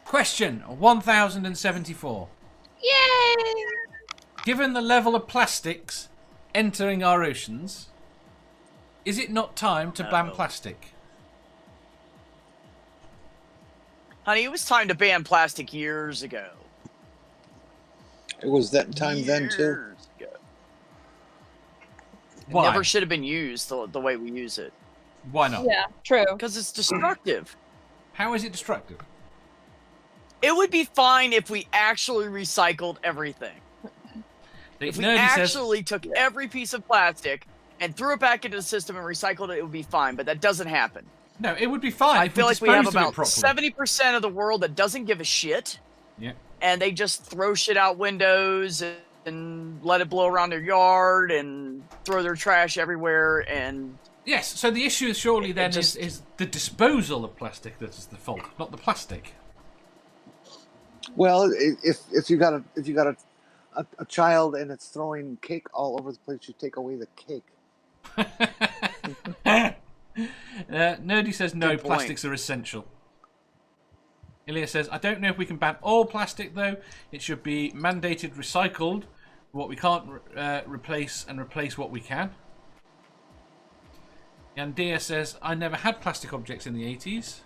Question 1074. Yay! Given the level of plastics entering our oceans, is it not time to ban plastic? Honey, it was time to ban plastic years ago. It was that time then, too. Years ago. It Why? never should have been used the way we use it. Why not? Yeah, true. Because it's destructive. How is it destructive? It would be fine if we actually recycled everything. If we actually took every piece of plastic and threw it back into the system and recycled it, it would be fine. But that doesn't happen. No, it would be fine. I feel like we have about 70% of the world that doesn't give a shit. Yeah. And they just throw shit out windows and let it blow around their yard and throw their trash everywhere. And yes, so the issue surely then is the disposal of plastic that is the fault, not the plastic. Well, if you got a child and it's throwing cake all over the place, you take away the cake. Nerdy says no, plastics are essential. Ilya says, I don't know if we can ban all plastic though. It should be mandated recycled. What we can't replace and replace what we can. Yandia says, I never had plastic objects in the 80s.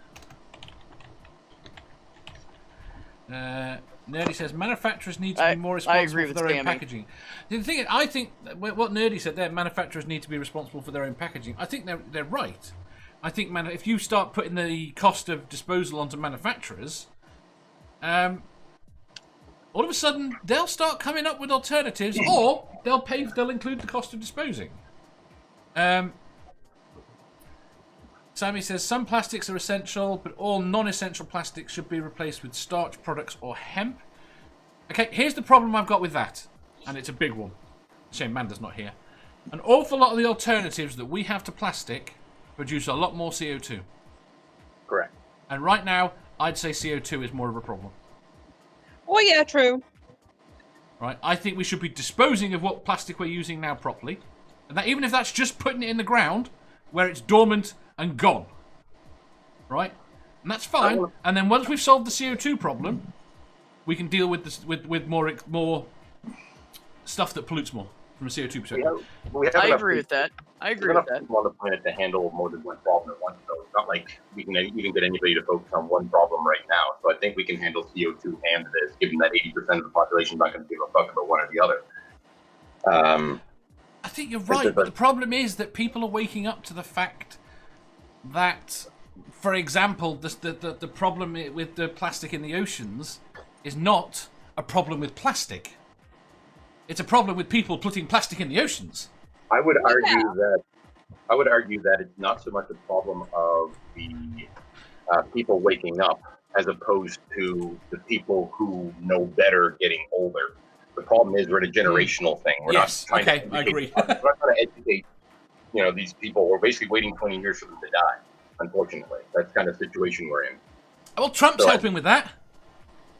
Nerdy says, manufacturers need to be more responsible for their own packaging. The thing is, I think what Nerdy said there, manufacturers need to be responsible for their own packaging. I think they're right. I think if you start putting the cost of disposal onto manufacturers, all of a sudden they'll start coming up with alternatives, or they'll include the cost of disposing. Sammy says some plastics are essential, but all non-essential plastics should be replaced with starch products or hemp. Okay, here's the problem I've got with that, and it's a big one. Shame Manda's not here. An awful lot of the alternatives that we have to plastic produce a lot more CO2. Correct. And right now, I'd say CO2 is more of a problem. Oh yeah, true. Right? I think we should be disposing of what plastic we're using now properly, and that even if that's just putting it in the ground where it's dormant and gone. Right? And that's fine. And then once we've solved the CO2 problem, we can deal with this with more stuff that pollutes more from a CO2 perspective. I agree with that. I agree with that. People on the planet to handle more than one problem at once, though. It's not like we can even get anybody to focus on one problem right now. So I think we can handle CO2 and this, given that 80% of the population is not going to give a fuck about one or the other. I think you're right, but the problem is that people are waking up to the fact that, for example, the problem with the plastic in the oceans is not a problem with plastic. It's a problem with people putting plastic in the oceans. I would argue that it's not so much a problem of the people waking up as opposed to the people who know better getting older. The problem is we're in a generational thing. We're not trying to educate, I agree. We're not trying to educate, these people. We're basically waiting 20 years for them to die. Unfortunately, that's the kind of situation we're in. Well, Trump's helping with that.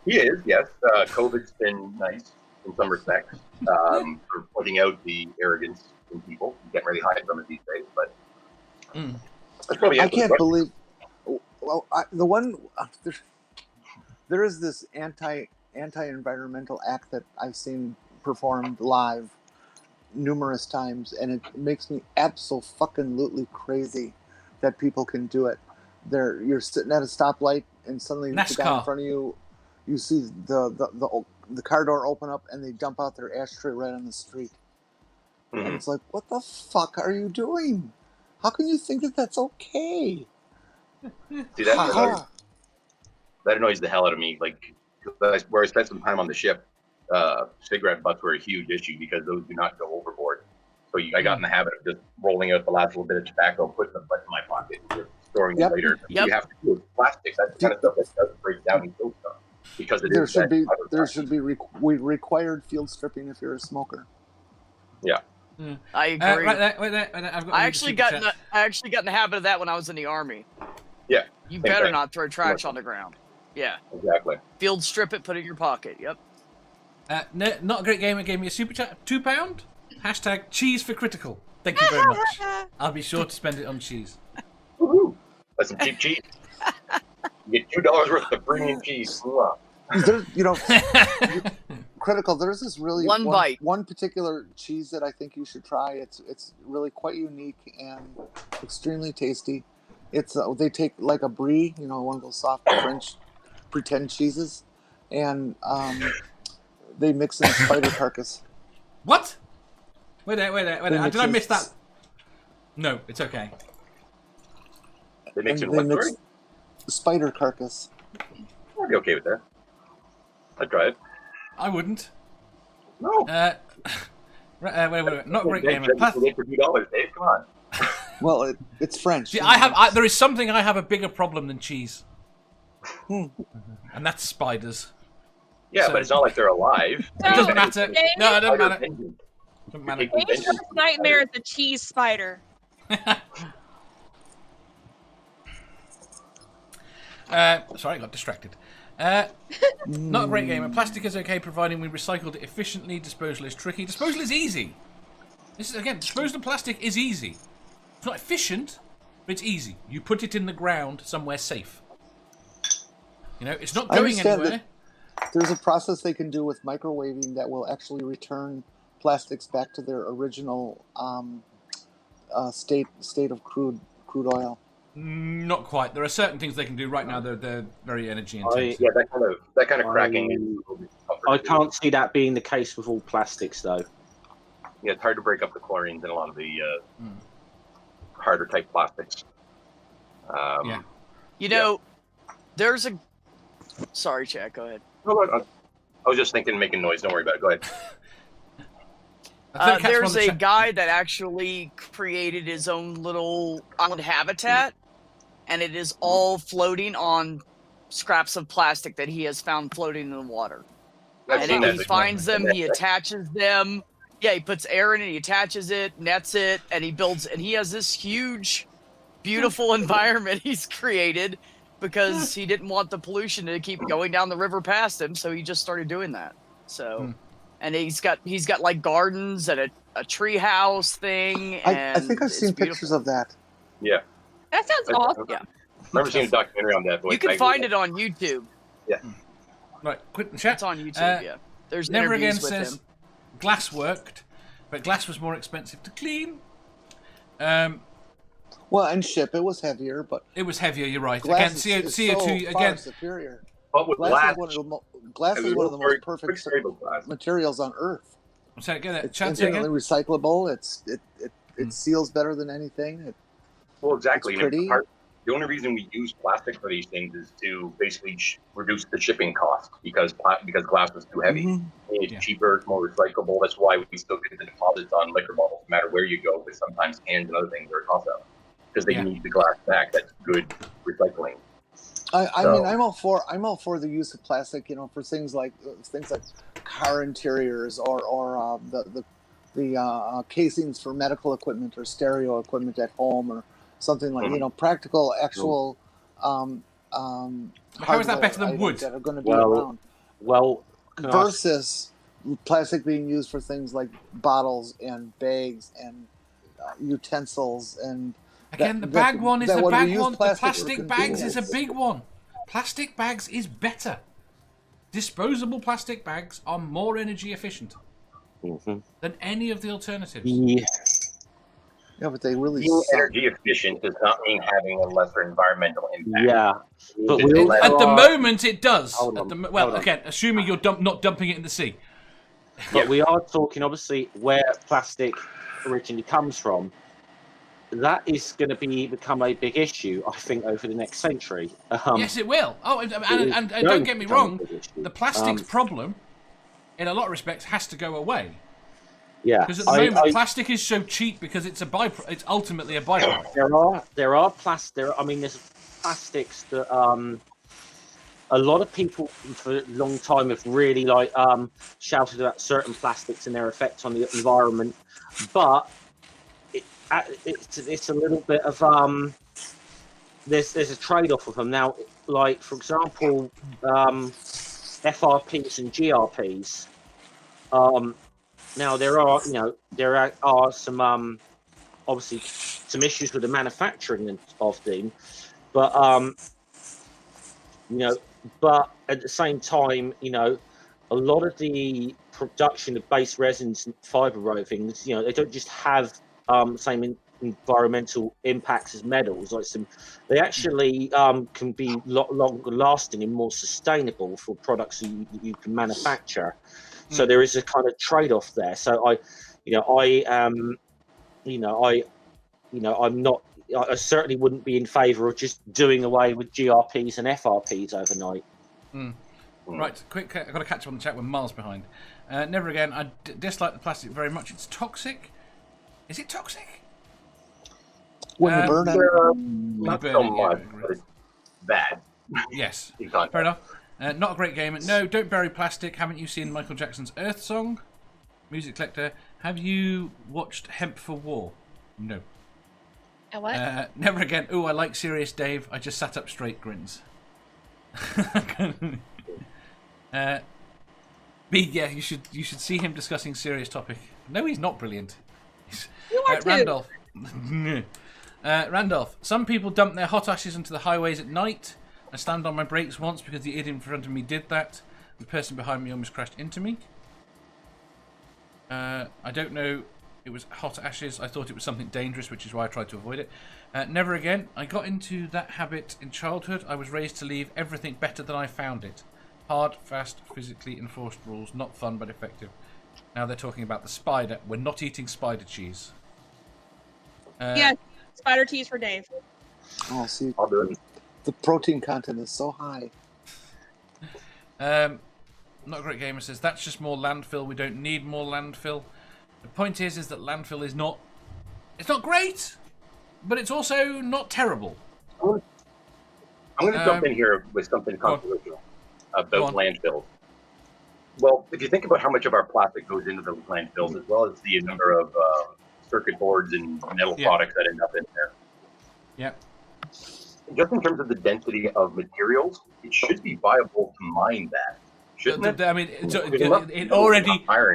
He is, yes. COVID's been nice in some respects for pointing out the arrogance in people. You can't really hide from it these days, but that's probably I can't believe. Well, there is this anti-environmental act that I've seen performed live numerous times, and it makes me absolutely crazy that people can do it. You're sitting at a stoplight, and suddenly the guy in front of you, you see the car door open up, and they dump out their ashtray right on the street. Mm-hmm. And it's like, what the fuck are you doing? How can you think that that's okay? See, that annoys the hell out of me. Like, where I spent some time on the ship, cigarette butts were a huge issue because those do not go overboard. So I got in the habit of just rolling out the last little bit of tobacco, putting the butt in my pocket, and just storing it later. Yep. You have to do with plastics. That's the kind of stuff that does break down and kill stuff. Because there should be required field stripping if you're a smoker. Yeah. I agree. Wait there. I actually got in the habit of that when I was in the Army. Yeah. You better not throw trash on the ground. Yeah. Exactly. Field strip it, put it in your pocket. Yep. Not a great gamer gave me a super chat. £2. Hashtag cheese for critical. Thank you very much. I'll be sure to spend it on cheese. Woohoo! That's some cheap cheese. You get $2 worth of premium cheese. There's, critical. There's this really one particular cheese that I think you should try. It's really quite unique and extremely tasty. It's they take like a brie, one of those soft French pretend cheeses, and they mix in spider carcass. What? Wait. Did I miss that? No, it's okay. They mix in what? Spider carcass. I'd be okay with that. I'd try it. I wouldn't. No. Wait. Not a great game. For $2, Dave. Come on. Well, it's French. See, there is something I have a bigger problem than cheese. And that's spiders. Yeah, but it's not like they're alive. It doesn't matter. No, it doesn't matter. Doesn't matter. Dave's nightmare is the cheese spider. Sorry, I got distracted. Not a great game. Plastic is okay, providing we recycled it efficiently. Disposal is tricky. Disposal is easy. Disposal of plastic is easy. It's not efficient, but it's easy. You put it in the ground somewhere safe. It's not going anywhere. There's a process they can do with microwaving that will actually return plastics back to their original state of crude oil. Not quite. There are certain things they can do right now. They're very energy intensive. That kind of cracking. I can't see that being the case with all plastics, though. Yeah, it's hard to break up the chlorines in a lot of the harder type plastics. There's a. Sorry, Chad. Go ahead. I was just thinking, making noise. Don't worry about it. Go ahead. There's a guy that actually created his own little island habitat, and it is all floating on scraps of plastic that he has found floating in the water. And he finds them, he attaches them. Yeah, he puts air in it, he attaches it, nets it, and he builds. And he has this huge, beautiful environment he's created because he didn't want the pollution to keep going down the river past him, so he just started doing that. So. And he's got like gardens and a tree house thing. And I think I've seen pictures of that. Yeah. That sounds awesome. Yeah. I've never seen a documentary on that. You can find it on YouTube. Yeah. Right, quick chat. It's on YouTube, yeah. There's Never Again with says him. glass worked, but glass was more expensive to clean. Well, and ship, it was heavier, but... It was heavier, you're right. Glass Again, is CO2, so again... far superior. But with glass is one of the most perfect glass materials on Earth. I'm saying, it's infinitely recyclable. It seals better than anything. Well, exactly. It's pretty. The only reason we use plastic for these things is to basically reduce the shipping cost because glass was too heavy. Mm-hmm. It's cheaper, it's more recyclable. That's why we still get the deposits on liquor bottles, no matter where you go. Because sometimes cans and other things are a toss out because they need the glass back. That's good recycling. I mean, I'm all for the use of plastic, for things like car interiors or the casings for medical equipment or stereo equipment at home or something like practical, actual. How is that better than wood? That are going to be around. Well, versus plastic being used for things like bottles and bags and utensils and. Again, the bag one is the bag one. The plastic bags is a big one. Plastic bags is better. Disposable plastic bags are more energy efficient than any of the alternatives. Yeah, but they really being energy efficient does not mean having a lesser environmental impact. Yeah, but at the moment it does. Again, assuming you're not dumping it in the sea. But we are talking, obviously, where plastic originally comes from. That is going to become a big issue, I think, over the next century. Yes, it will. Oh, and don't get me wrong, the plastics problem, in a lot of respects, has to go away. Yeah, because at the moment, plastic is so cheap because it's it's ultimately a byproduct. There's plastics that a lot of people for a long time have really shouted about certain plastics and their effect on the environment, but. It's a little bit of there's a trade-off with them now. Like for example, FRPs and GRPs. Now there are some obviously some issues with the manufacturing of them, but You know, but at the same time, you know, a lot of the production of base resins and fiber rovings, you know, they don't just have same environmental impacts as metals. Like they actually can be longer lasting and more sustainable for products you can manufacture. So there is a kind of trade-off there. So I certainly wouldn't be in favour of just doing away with GRPs and FRPs overnight. Right, quick, I've got to catch up on the chat with Miles behind. Never again, I dislike the plastic very much. It's toxic. Is it toxic? When you burn it? Not so much, but it's bad. Yes, fair enough. Not a great game. No, don't bury plastic. Haven't you seen Michael Jackson's Earth Song? Music Collector. Have you watched Hemp for War? No. What? Never again. Ooh, I like Serious Dave. I just sat up straight, grins. B, yeah, you should see him discussing serious topic. No, he's not brilliant. You are too. Randolph. Randolph. Some people dump their hot ashes into the highways at night. I slammed on my brakes once because the idiot in front of me did that. The person behind me almost crashed into me. I don't know. It was hot ashes. I thought it was something dangerous, which is why I tried to avoid it. Never again. I got into that habit in childhood. I was raised to leave everything better than I found it. Hard, fast, physically enforced rules. Not fun, but effective. Now they're talking about the spider. We're not eating spider cheese. Yeah, spider cheese for Dave. Oh, see, the protein content is so high. Not a great gamer says, that's just more landfill. We don't need more landfill. The point is that landfill is not... It's not great, but it's also not terrible. I'm going to jump in here with something controversial about landfills. Well, if you think about how much of our plastic goes into those landfills, as well as the number of circuit boards and metal products that end up in there. Yeah. Just in terms of the density of materials, it should be viable to mine that. Shouldn't it? I mean,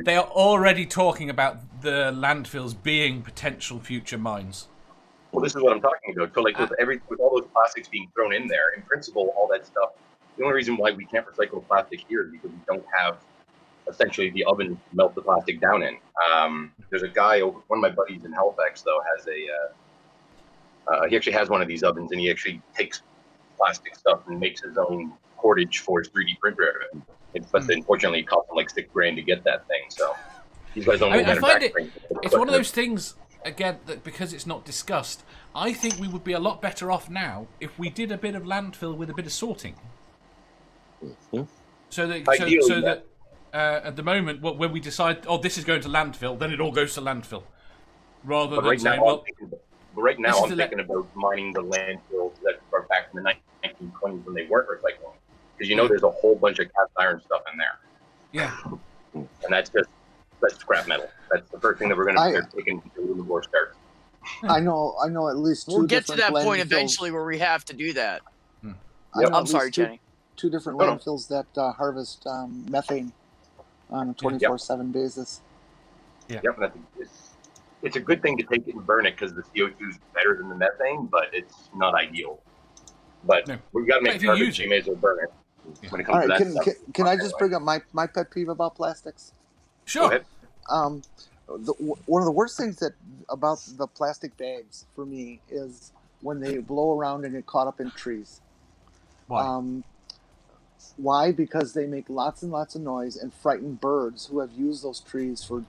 they are already talking about the landfills being potential future mines. Well, this is what I'm talking about. So, like, with all those plastics being thrown in there, in principle, all that stuff. The only reason why we can't recycle plastic here is because we don't have essentially the oven to melt the plastic down in. There's a guy, one of my buddies in Halifax, though, has he actually has one of these ovens, and he actually takes plastic stuff and makes his own cordage for his 3D printer out of it. But unfortunately, it cost him like $6,000 to get that thing. So he's got his own manufacturing. It's one of those things, again, that because it's not discussed, I think we would be a lot better off now if we did a bit of landfill with a bit of sorting. So that at the moment, when we decide, this is going to landfill, then it all goes to landfill, rather than saying, right now, I'm thinking about mining the landfills that are back in the 1920s when they weren't recycling. Because there's a whole bunch of cast iron stuff in there. Yeah. And that's scrap metal. That's the first thing that we're going to start taking when the war starts. I know at least two. We'll get to that point eventually where we have to do that. Yep. I'm sorry, Jenny. Two different landfills that harvest methane on a 24/7 basis. Yeah. Yep. It's a good thing to take it and burn it because the CO2 is better than the methane, but it's not ideal. But we've got to make sure that you may as well burn it. When it comes to that stuff. Can I just bring up my pet peeve about plastics? Sure. One of the worst things about the plastic bags for me is when they blow around and get caught up in trees. Why? Why? Because they make lots and lots of noise and frighten birds who have used those trees for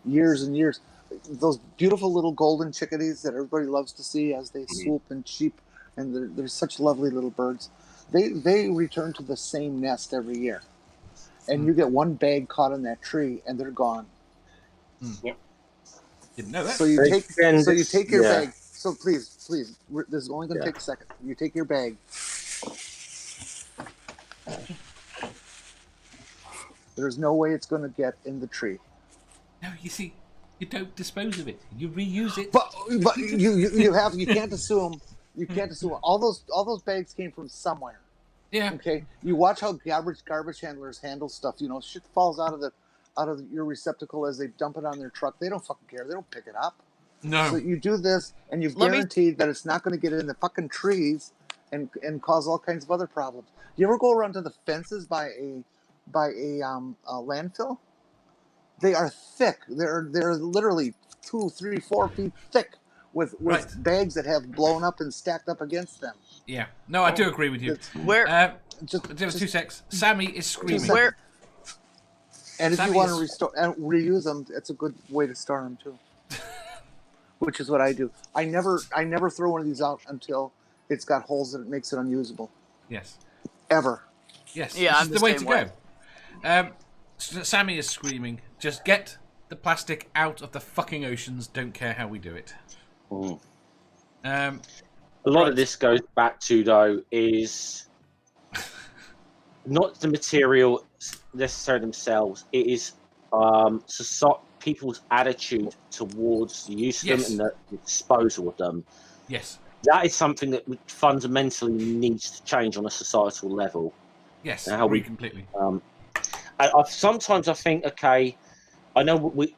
years and years. Those beautiful little golden chickadees that everybody loves to see as they swoop and cheep, and they're such lovely little birds. They return to the same nest every year, and you get one bag caught in that tree, and they're gone. Yep. Didn't know that. So you take your bag. So please, this is only going to take a second. You take your bag. There's no way it's going to get in the tree. No, you see, you don't dispose of it. You reuse it. But you can't assume. You can't assume all those bags came from somewhere. Yeah. Okay. You watch how garbage handlers handle stuff. Shit falls out of your receptacle as they dump it on their truck. They don't fucking care. They don't pick it up. No. So you do this, and you've guaranteed that it's not going to get in the fucking trees, and cause all kinds of other problems. You ever go around to the fences by a landfill? They are thick. They're literally 2, 3, 4 feet thick with bags that have blown up and stacked up against them. Yeah. No, I do agree with you. Where? Just 2 secs. Sammy is screaming. Where? And if you want to restore and reuse them, it's a good way to store them too. Which is what I do. I never throw one of these out until it's got holes that it makes it unusable. Yes. Ever. Yes. Yeah, this is the way to go. Sammy is screaming. Just get the plastic out of the fucking oceans. Don't care how we do it. A lot of this goes back to, though, is not the material necessarily themselves. It is people's attitude towards the use of them and the disposal of them. Yes. That is something that fundamentally needs to change on a societal level. Yes, I agree completely. Sometimes I think, okay, I know we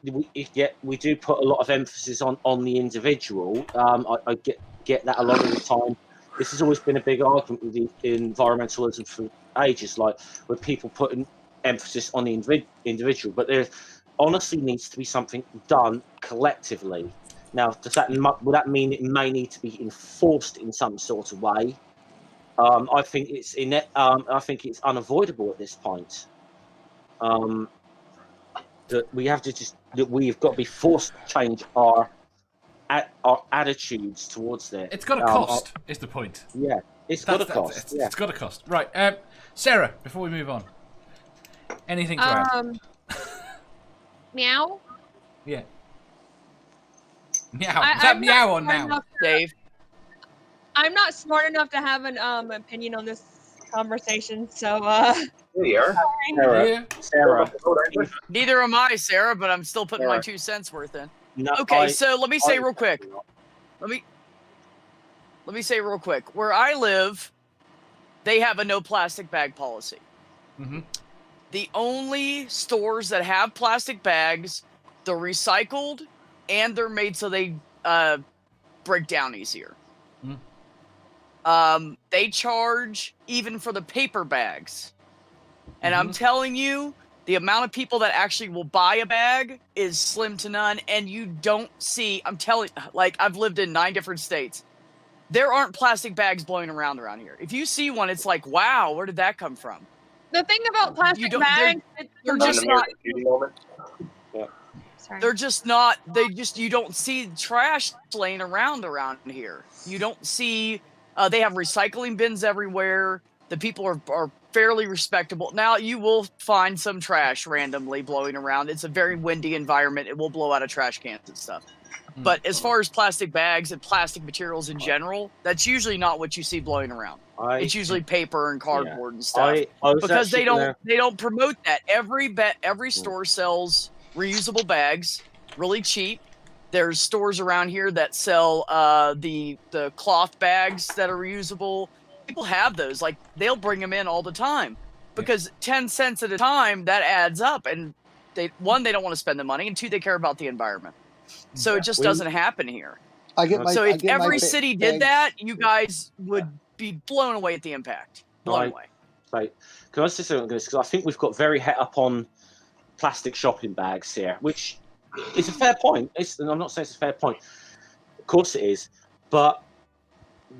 do put a lot of emphasis on the individual. I get that a lot of the time. This has always been a big argument with the environmentalism for ages, like with people putting emphasis on the individual. But there honestly needs to be something done collectively. Now, would that mean it may need to be enforced in some sort of way? I think it's unavoidable at this point. That we've got to be forced to change our attitudes towards it. It's got a cost. Is the point? Yeah, it's got a cost. It's got a cost. Right, Sarah. Before we move on, anything to add? Meow. Yeah. Meow. Is that meow or now? Dave. I'm not smart enough to have an opinion on this conversation, so Here. Sarah. Neither am I, Sarah, but I'm still putting my 2 cents worth in. No, okay, so let me say real quick. Let me say real quick. Where I live, they have a no plastic bag policy. Mm-hmm. The only stores that have plastic bags, they're recycled and they're made so they break down easier. They charge even for the paper bags. And I'm telling you, the amount of people that actually will buy a bag is slim to none. And you don't see, I've lived in 9 different states. There aren't plastic bags blowing around here. If you see one, it's like, wow, where did that come from? The thing about plastic bags, they're just not. Sorry. They're just not. You don't see trash laying around here. You don't see. They have recycling bins everywhere. The people are fairly respectable. Now you will find some trash randomly blowing around. It's a very windy environment. It will blow out of trash cans and stuff. But as far as plastic bags and plastic materials in general, that's usually not what you see blowing around. It's usually paper and cardboard and stuff. Because they don't promote that. Every store sells reusable bags, really cheap. There's stores around here that sell the cloth bags that are reusable. People have those. Like, they'll bring them in all the time because 10 cents at a time, that adds up. And they don't want to spend the money, and 2, they care about the environment. So it just doesn't happen here. If every city did that, you guys would be blown away at the impact. Blown away. Right. Can I say something on this? Because I think we've got very het up on plastic shopping bags here, which is a fair point. I'm not saying it's a fair point. Of course it is. But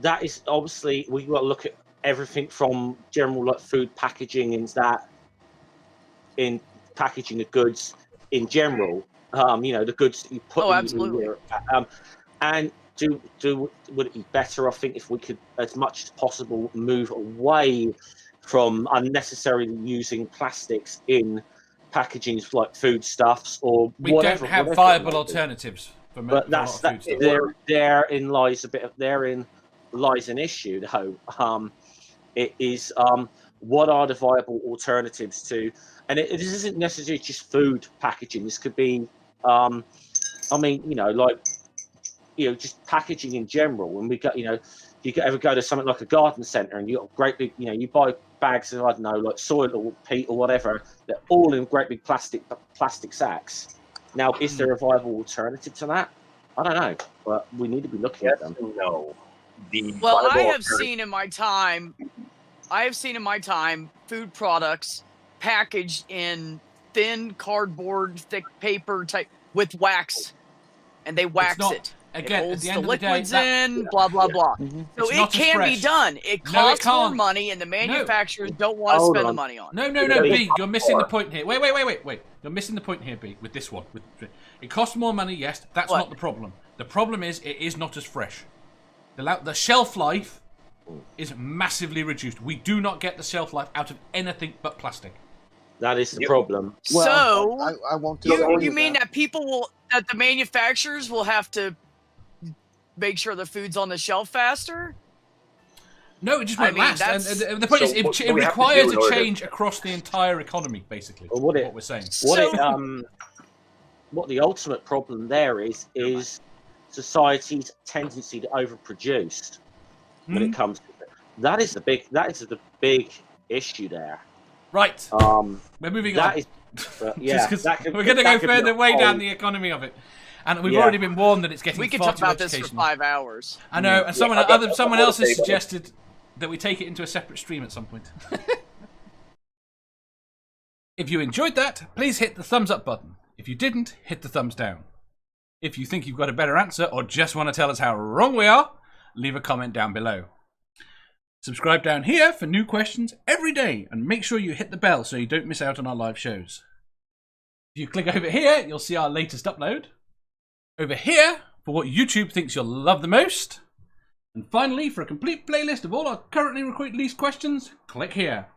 that is obviously, we've got to look at everything from general food packaging and that in packaging of goods in general. The goods that you put absolutely. And would it be better, I think, if we could, as much as possible, move away from unnecessarily using plastics in packaging like foodstuffs or whatever. We don't have viable alternatives for but that's therein lies an issue, though. It is what are the viable alternatives to, and it isn't necessarily just food packaging. This could be, just packaging in general. When we got, you ever go to something like a garden centre and you got great big, you buy bags of, I don't know, like soil or peat or whatever, they're all in great big plastic sacks. Now, is there a viable alternative to that? I don't know, but we need to be looking at them. No. Well, I have seen in my time food products packaged in thin cardboard, thick paper type with wax, and they wax it. Again, it holds at the end the of the day, liquids blah blah blah. So it can be done. It costs more money, and the manufacturers don't want to spend the money on it. No, B, you're missing the point here. Wait. You're missing the point here, B, with this one. It costs more money, yes. That's not the problem. The problem is it is not as fresh. The shelf life is massively reduced. We do not get the shelf life out of anything but plastic. That is the problem. Well, so I won't. You mean that that the manufacturers will have to make sure the food's on the shelf faster? No, it just won't last. And the point is, it requires a change across the entire economy, basically. Well, what we're saying. What the ultimate problem there is society's tendency to overproduce when it comes to it. That is the big issue there. Right. We're moving on. We're going to go further way down the economy of it. And we've already been warned that it's getting far too educational. We could talk about this for 5 hours. I know, and someone else has suggested that we take it into a separate stream at some point. If you enjoyed that, please hit the thumbs up button. If you didn't, hit the thumbs down. If you think you've got a better answer or just want to tell us how wrong we are, leave a comment down below. Subscribe down here for new questions every day, and make sure you hit the bell so you don't miss out on our live shows. If you click over here, you'll see our latest upload. Over here, for what YouTube thinks you'll love the most. And finally, for a complete playlist of all our currently released questions, click here.